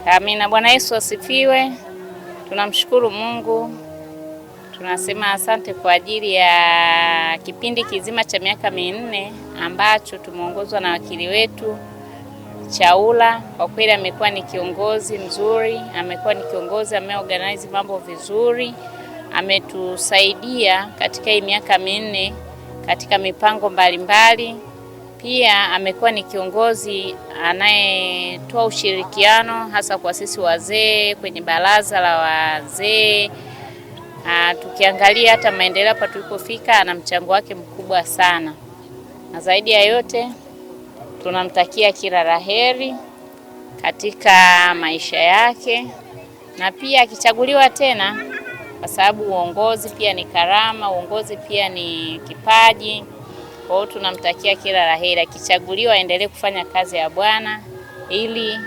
Amina. Bwana Yesu asifiwe. Tunamshukuru Mungu. Tunasema asante kwa ajili ya kipindi kizima cha miaka 4 ambacho tumeongozwa na wakili wetu Chaula. Kwa kweli amekuwa ni kiongozi mzuri, amekuwa ni kiongozi ameorganize mambo vizuri. Ametusaidia katika hii miaka 4 katika mipango mbalimbali. Pia amekuwa ni kiongozi anayetoa ushirikiano hasa kwa sisi wazee kwenye baraza la wazee. Tukiangalia hata maendeleo hapa tulipofika, ana mchango wake mkubwa sana. Na zaidi ya yote tunamtakia kila laheri katika maisha yake, na pia akichaguliwa tena, kwa sababu uongozi pia ni karama, uongozi pia ni kipaji. Kwa hiyo tunamtakia kila laheri, akichaguliwa aendelee kufanya kazi ya Bwana ili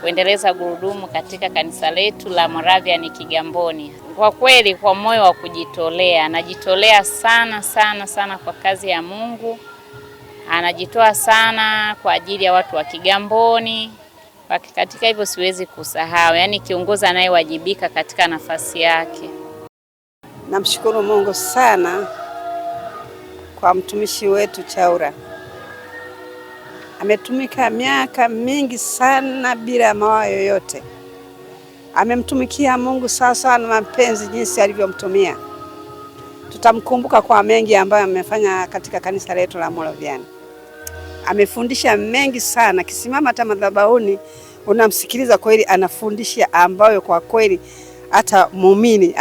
kuendeleza gurudumu katika kanisa letu la Moravian Kigamboni. Kwa kweli kwa moyo wa kujitolea, anajitolea sana kwa kazi ya Mungu. Anajitoa sana kwa ajili ya watu wa Kigamboni. Katika hivyo siwezi kusahau, yaani kiongozi anayewajibika katika nafasi yake. Namshukuru Mungu sana kwa mtumishi wetu Chaula. Ametumika miaka mingi sana bila mawaa yoyote. Amemtumikia Mungu sasa na mapenzi jinsi alivyomtumia. Tutamkumbuka kwa mengi ambayo amefanya katika kanisa letu la Moravian. Amefundisha mengi sana. Kisimama hata madhabahuni unamsikiliza kweli, anafundisha ambayo kwa kweli hata muumini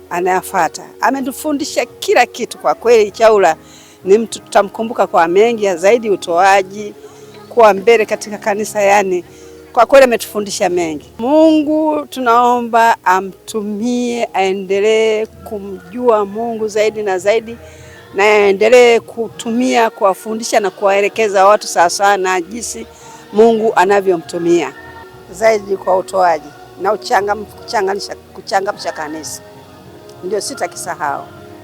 anayafuata. Ametufundisha kila kitu kwa kweli. Chaula ni mtu tutamkumbuka kwa mengi zaidi, utoaji, kuwa mbele katika kanisa, yani kwa kweli ametufundisha mengi. Mungu tunaomba amtumie, aendelee kumjua Mungu zaidi na zaidi, na aendelee kutumia kuwafundisha na kuwaelekeza watu sawasawa na jinsi Mungu anavyomtumia zaidi kwa utoaji na kuchangamsha kanisa. Ndio sitakisahau.